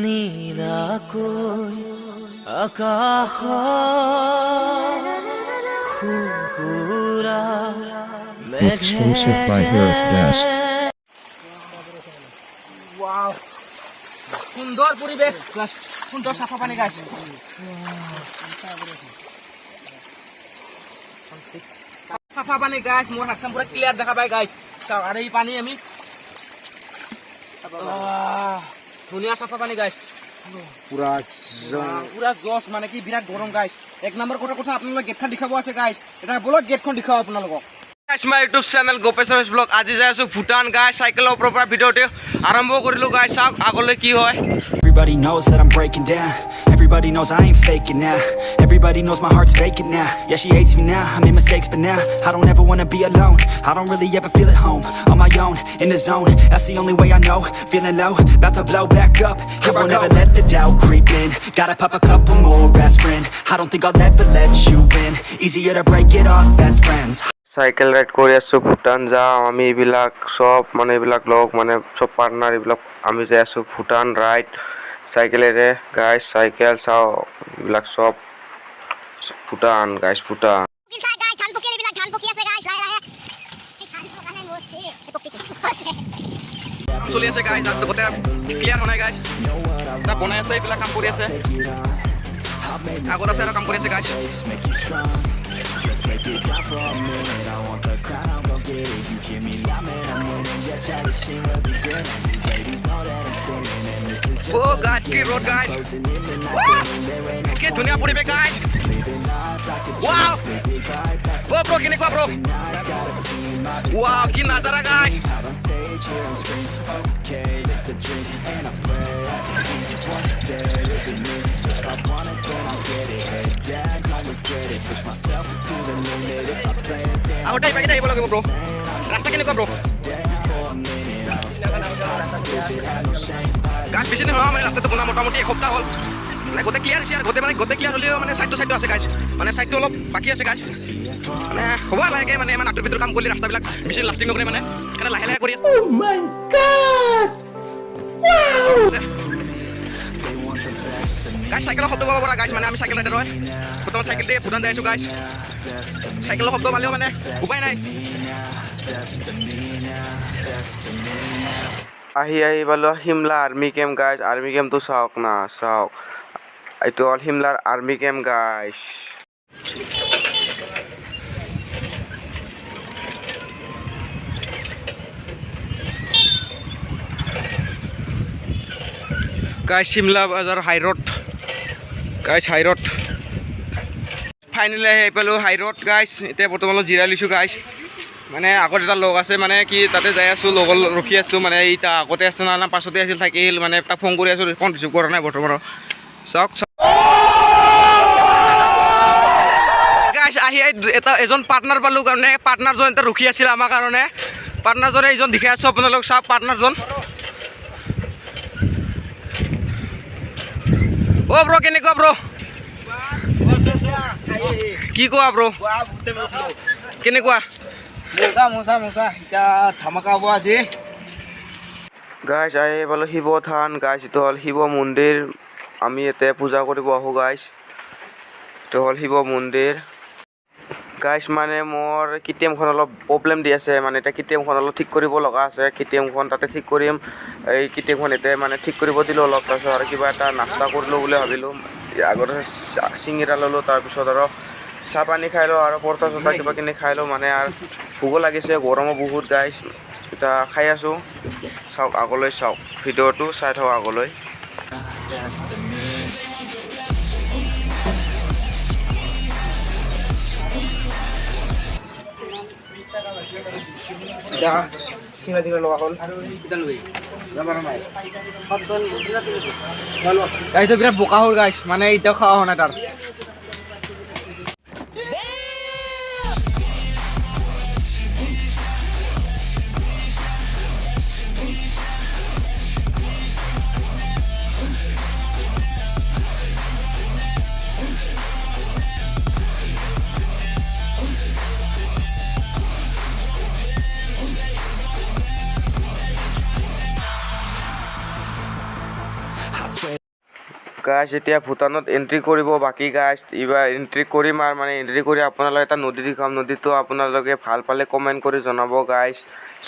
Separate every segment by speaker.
Speaker 1: নীলাকৈ Akash
Speaker 2: Exclusive by Herc
Speaker 3: Wow. সুন্দর পরিবেশ, সুন্দর সাফা পানি গাছ। সাফা পানি গাছ, মোর হাতখন পুরা ক্লিয়ার দেখা পাই গাছ। চাও আর এই পানি আমি ধুনিয়া সাফা পানি গাছ। পুরা জস মানে কি বিরাট গরম গাছ। এক নম্বর কথা আপোনালোক গেটখন দেখাব আছে গাছ। এটা বলক গেটখন দেখাও আপোনালোকক। Guys my YouTube channel Gopesh blog আজি যাই আছো ভুটান গাইস সাইকেলৰ ওপৰৰ পৰা ভিডিঅ'টো আৰম্ভ কৰিলো গাইস চাওক আগলৈ কি হয়
Speaker 4: Everybody knows that I'm breaking down. Everybody knows I ain't faking now. Everybody knows my heart's vacant now. Yeah, she hates me now. I made mistakes, but now I don't ever wanna be alone. I don't really ever feel at home. On my own, in the zone. That's the only way I know. Feeling low, about to blow back up. I won't ever let the doubt creep in. Gotta pop a couple more aspirin. I don't think I'll ever let you in. Easier to break it off best friends.
Speaker 5: Cycle ride কৰি আছো ভুটান যাম আমি এইবিলাক সব মানে এইবিলাক লগ মানে সব পাৰ্টনাৰ এইবিলাক আমি যাই আছো ভুটান ৰাইড সাইকেলেৰে গাইস সাইকেল চাও এইবিলাক সব ভুটান গাইস ভুটান
Speaker 3: চলি আছে গাইস আৰু গোটে ক্লিয়াৰ হোৱা নাই গাইস তা বনাই আছে এইবিলাক কাম কৰি আছে আগত আছে আৰু কাম কৰি আছে guys
Speaker 4: Let's break it down for a minute. I want the crown, I'm gon' get it. You hear me loud, man, I'm winning. Yeah, challenging will be good. These ladies know that I'm sinning, and this is just
Speaker 3: oh guys, ki road guys. Okay, dunia puribe guys. Wow. Oh bro, kini ko bro. Wow, ki nazara guys.
Speaker 4: out on stage here on screen. Okay, it's a dream, and I pray as a team. One day it'll be me. If I want it, then I'll get it. Head down, don't regret it. Push myself to the limit. If I play it, then
Speaker 3: Ako tayo pagkita ibo lagi mo bro. Rasta kini ko bro. Guys, বেশি দিন হওয়া মানে রাস্তাতে বনা মোটামুটি এসপ্তাহ হল মানে গোটে ক্লিয়াৰ আছে আৰু গোটে ক্লিয়াৰ হ'লেও মানে সাইডটো আছে গাইছ মানে সাইডটো অলপ বাকি আছে গাইছ মানে হ'ব লাগে মানে ইমান আঁতৰ ভিতৰ কাম কৰিলে ৰাস্তাবিলাক বেছি লাষ্টিং নকৰে মানে সেইকাৰণে লাহে লাহে কৰি আছে Oh my god! গাইছ চাইকেলৰ শব্দ পাব পৰা গাইছ মানে আমি চাইকেল ৰাইডাৰ হয় বৰ্তমান চাইকেল দিয়ে ভুটান যাই আছো গাইছ চাইকেলৰ শব্দ পালেও মানে উপায় নাই
Speaker 5: আহি পালো হিমলা আৰ্মি কেম্প গাইস আৰ্মি কেম্পটো চাওক না চাওক এইটো অল হিমলাৰ আৰ্মি কেম্প গাইস
Speaker 3: গাইছ শিমলা বাজাৰ হাই ৰোড গাইছ হাই ৰোড ফাইনেলি আহি পালোঁ হাই ৰোড গাইছ এতিয়া বৰ্তমান জিৰাই লৈছোঁ গাইছ মানে আগত এটা লগ আছে মানে কি তাতে যাই আছোঁ লগৰ ৰখি আছোঁ মানে এতিয়া আগতে আছে না পাছতে আছিল থাকিল মানে তাক ফোন কৰি আছোঁ ৰেছপন্স ৰিচিভ কৰা নাই বৰ্তমান চাওক গাইছ আহি এজন পাৰ্টনাৰ পালোঁ কাৰণে পাৰ্টনাৰজন এটা ৰখি আছিল আমাৰ কাৰণে পাৰ্টনাৰজনে এইজন দেখাই আছোঁ আপোনালোক চাওক পাৰ্টনাৰজন অ' ব্ৰ কেনেকুৱা ব্ৰ কি কোৱা ব্ৰ কেনেকুৱা মজা এতিয়া ধামাকা হ'ব আজি
Speaker 5: গাইস আহি পালো শিৱ থান গাইস এইটো হ'ল শিৱ মন্দিৰ আমি ইয়াতে পূজা কৰিব আহোঁ গাইস এইটো হ'ল শিৱ মন্দিৰ গাইস মানে মোৰ কেটিএমখন অলপ প্ৰব্লেম দি আছে মানে এতিয়া কেটিএমখন অলপ ঠিক কৰিব লগা আছে কেটিএমখন তাতে ঠিক কৰিম এই কেটিএমখন এতিয়া মানে ঠিক কৰিব দিলোঁ অলপ তাৰপিছত আৰু কিবা এটা নাস্তা কৰিলোঁ বুলি ভাবিলোঁ আগতে চিঙিৰা ল'লোঁ তাৰপিছত আৰু চাহ পানী খাই লওঁ আৰু পৰঠা চৰঠা কিবা কিনি খাই লওঁ মানে আৰু ভোকো লাগিছে গৰমো বহুত গাইছ এতিয়া খাই আছোঁ চাওক আগলৈ চাওক ভিডিঅ'টো চাই থাকক আগলৈ
Speaker 3: বিৰাট বোকা হ'ল গাইছ মানে এতিয়াও খোৱা হোৱা নাই তাৰ
Speaker 5: গাইছ এতিয়া ভূটানত এন্ট্ৰি কৰিব বাকী গাইছ এইবাৰ এন্ট্ৰি কৰিম আৰু মানে এন্ট্ৰি কৰি আপোনালোকে এটা নদী দেখাম নদীটো আপোনালোকে ভাল পালে কমেণ্ট কৰি জনাব গাইছ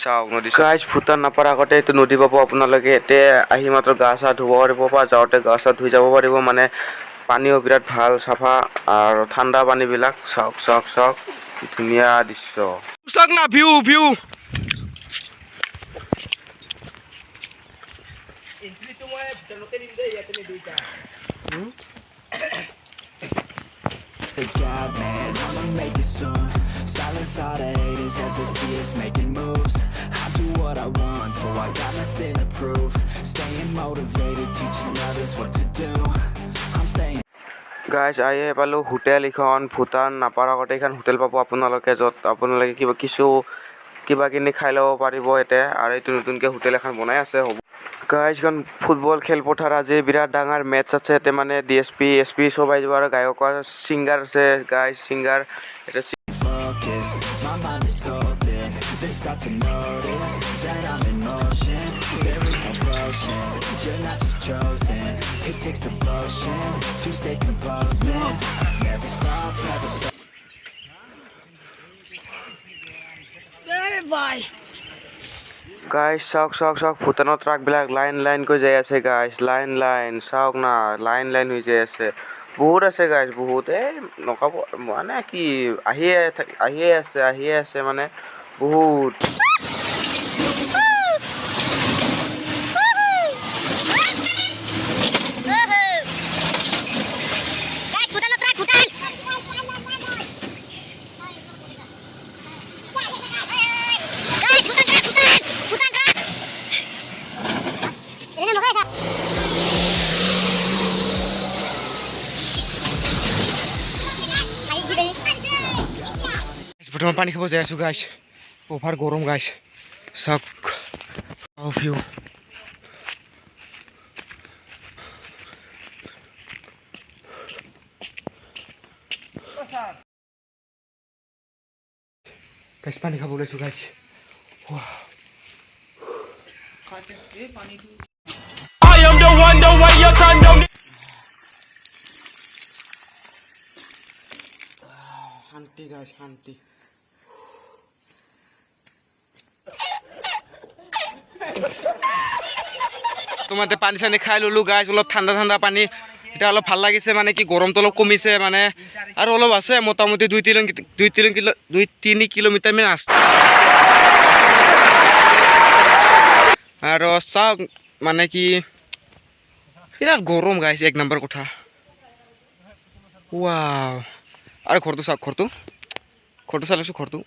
Speaker 5: চাওক নদী গাইছ ভূটান নাপাৰ আগতে এইটো নদী পাব আপোনালোকে এতিয়া আহি মাত্ৰ গা চা ধুব পাৰিব বা যাওঁতে গা চা ধুই যাব পাৰিব মানে পানীও বিৰাট ভাল চাফা আৰু ঠাণ্ডা পানীবিলাক চাওক চাওক চাওক ধুনীয়া দৃশ্য
Speaker 3: চাওক না view view
Speaker 4: Hey God, man, I'ma make it soon. Silence all the haters as they see us making moves. I do what I want, so I got nothing to prove. Staying motivated, teaching others what to do. I'm staying.
Speaker 5: গাইছ আহি পালোঁ hotel এইখন ভূটান নাপাৰ আগতে এইখন hotel পাব আপোনালোকে য'ত আপোনালোকে কিবা কিনি খাই ল'ব পাৰিব ইয়াতে আৰু এইটো নতুনকৈ হোটেল এখন বনাই আছে হ'ব গাইছ এইখন ফুটবল খেলপথাৰ আজি বিৰাট ডাঙৰ মেটচ আছে ইয়াতে মানে DSP SP চব আহিব আৰু গায়ক ছিংগাৰ আছে গাইছ ছিংগাৰ এটা
Speaker 4: Focused, my mind is open. They start to notice that I'm in motion. There is no potion, you're not just chosen. It takes devotion to stay composed, man. Never stop, never stop.
Speaker 5: গাইছ চাওক চাওক চাওক ভূটানৰ ট্ৰাকবিলাক line কৈ যাই আছে গাইছ line চাওক না লাইন হৈ যাই আছে বহুত আছে গাইছ বহুত নকাব মানে কি আহিয়ে আছে মানে বহুত
Speaker 3: বৰ্তমান পানী খাব যাই আছোঁ গাইছ অভাৰ গৰম গাইছ চাওক ভিউ গাইছ পানী খাব ওলাইছোঁ গাইছ I am the one, the way you turn down. শান্তি গাইছ শান্তি তোমাতে পানী চানী খাই ল'লোঁ গাইছ অলপ ঠাণ্ডা পানী এতিয়া অলপ ভাল লাগিছে মানে কি গৰমটো অলপ কমিছে মানে আৰু অলপ আছে মোটামুটি 2-3 কিলোমিটাৰমান আছে আৰু চাওক মানে কি বিৰাট গৰম গাইছ এক নম্বৰ কথা ৱাও আৰু ঘৰটো চাওক ঘৰটো চাইছোঁ ঘৰটো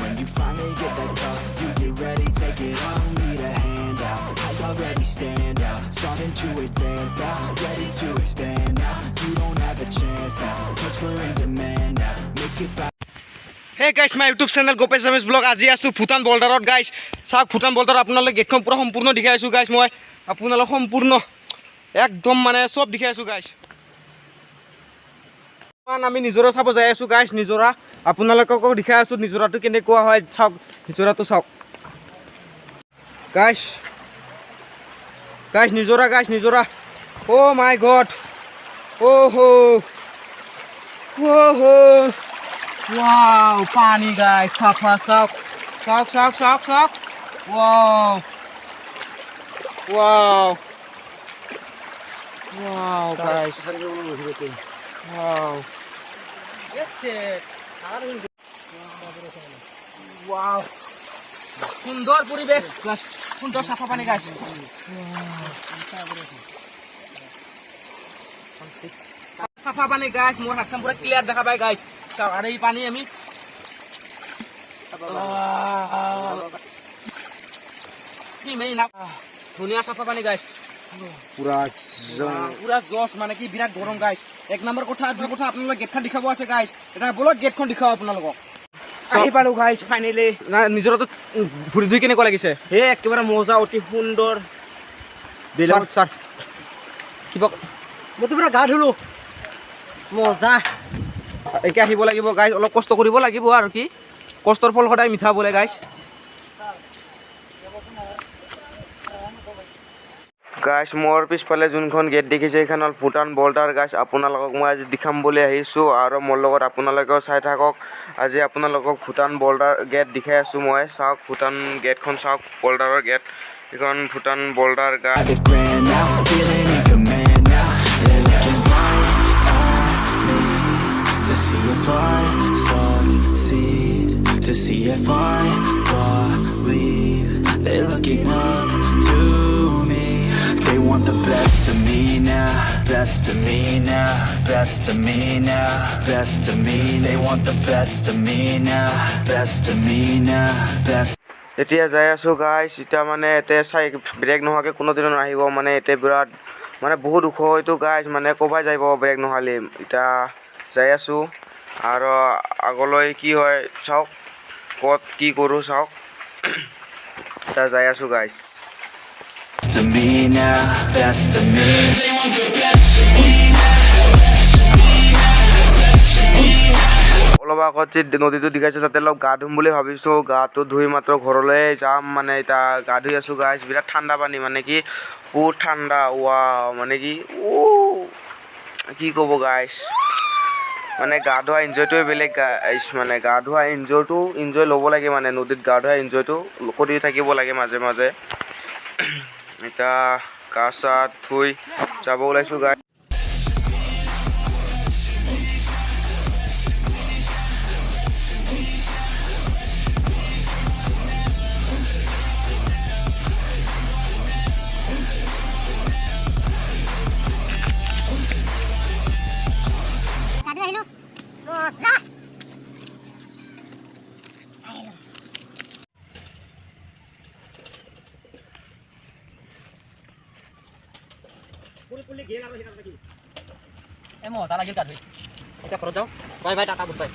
Speaker 4: When you finally get that call, you get ready, take it on, need a hand out. I already stand out, starting to advance now, ready to expand now. You don't have a chance now, cause we're in demand now. Make it back.
Speaker 3: হে গাইছ my YouTube channel Gopesh Ramesh blog আজি আছোঁ ভূটান বৰ্ডাৰত গাইছ চাওক ভূটান বৰ্ডাৰত আপোনালোক গেটখন পূৰা সম্পূৰ্ণ দেখাই আছোঁ গাইছ মই আপোনালোক সম্পূৰ্ণ একদম মানে চব দেখাই আছোঁ গাইছ আমি নিজৰা চাব যাই আছোঁ গাইছ নিজৰা আপোনালোককো দেখাই আছোঁ নিজৰাটো কেনেকুৱা হয় চাওক নিজৰাটো চাওক গাইছ নিজৰা অ' মাই গড ৱাও পানী গাইছ চাফা চাওক ৱাও গাইছ ৱাও সুন্দৰ পৰিৱেশ সুন্দৰ চাফা পানী গাইছ চাফা পানী গাইছ মোৰ হাতখন পুৰা ক্লিয়াৰ দেখা পাই গাইছ চাওক আৰু এই পানী আমি ধুনীয়া চাফা পানী গাইছ পুৰা জছ মানে কি বিৰাট গৰম গাইছ এক নম্বৰ কথা দুই কথা আপোনালোক গেটখন দেখাব আছে গাইছ এটা বলক গেটখন দেখাব আপোনালোকক
Speaker 2: আহি পালোঁ গাইছ ফাইনেলি
Speaker 3: নিজৰতো ঘূৰি ধুই কেনেকুৱা লাগিছে
Speaker 2: হে একেবাৰে মজা অতি সুন্দৰ
Speaker 3: ছাৰ কিবা
Speaker 2: মইতো পুৰা গা ধুলোঁ মজা
Speaker 3: একে আহিব লাগিব গাইছ অলপ কষ্ট কৰিব লাগিব আৰু কি কষ্টৰ ফল সদায় মিঠা বোলে গাইছ
Speaker 5: গাইছ মোৰ পিছফালে যোনখন গেট দেখিছে সেইখন হ'ল ভূটান বৰ্ডাৰ গাইছ আপোনালোকক মই আজি দেখাম বুলি আহিছোঁ আৰু মোৰ লগত আপোনালোকেও চাই থাকক আজি আপোনালোকক ভূটান বৰ্ডাৰ গেট দেখাই আছোঁ মই চাওক ভূটান গেটখন চাওক বৰ্ডাৰৰ গেট এইখন ভূটান বৰ্ডাৰ গাইছ
Speaker 4: Have it grand now, feeling in command now. They're looking right at me to see if I succeed, to see if I believe. They're looking up to me. They want the best of me now, best of me now, best of me now, best of me. They want the best of me now, best of me now, best.
Speaker 5: এতিয়া যাই আছোঁ গাইছ এতিয়া মানে এতিয়া চাই brake নোহোৱাকৈ কোনোদিনো নাহিব মানে এতিয়া বিৰাট মানে বহুত ওখ হয়তো গাইছ মানে ক'বাই যাই পাব ব্ৰেক নহ'লে এতিয়া যাই আছোঁ আৰু আগলৈ কি হয় চাওক ক'ত কি কৰোঁ চাওক এতিয়া যাই আছোঁ গাইছ
Speaker 4: Best of me now, best of me.
Speaker 5: অলপ আগত যে নদীটো দেখাইছে তাতে অলপ গা ধুম বুলি ভাবিছোঁ গাটো ধুই মাত্ৰ ঘৰলৈ যাম মানে এতিয়া গা ধুই আছোঁ গাইছ বিৰাট ঠাণ্ডা পানী মানে কি বহুত ঠাণ্ডা ৱাও মানে কি ক'ব গাইছ মানে গা ধোৱা এনজয়টোৱে বেলেগ গাইছ মানে গা ধোৱা এনজয় ল'ব লাগে মানে নদীত গা ধোৱা এনজয়টো কৰি থাকিব লাগে মাজে মাজে এতিয়া গা চা ধুই যাব ওলাইছোঁ গাইছ
Speaker 2: মজা লাগিল গা ধুই এতিয়া ঘৰত যাওঁ bye bye Tata good bye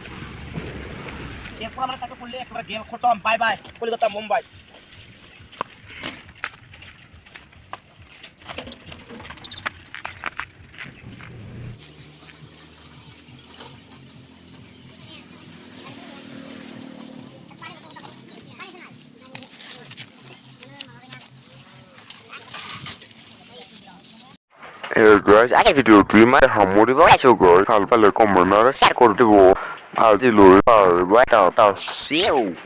Speaker 3: এরপর আমরা সাইকেল করলে একবার গেম খতম bye bye Kolkata Mumbai
Speaker 6: Hey guys, I can do a dream at home. What do you guys do? I'll probably come on. I'll start going to go. I'll do it. I'll write out. I'll see you.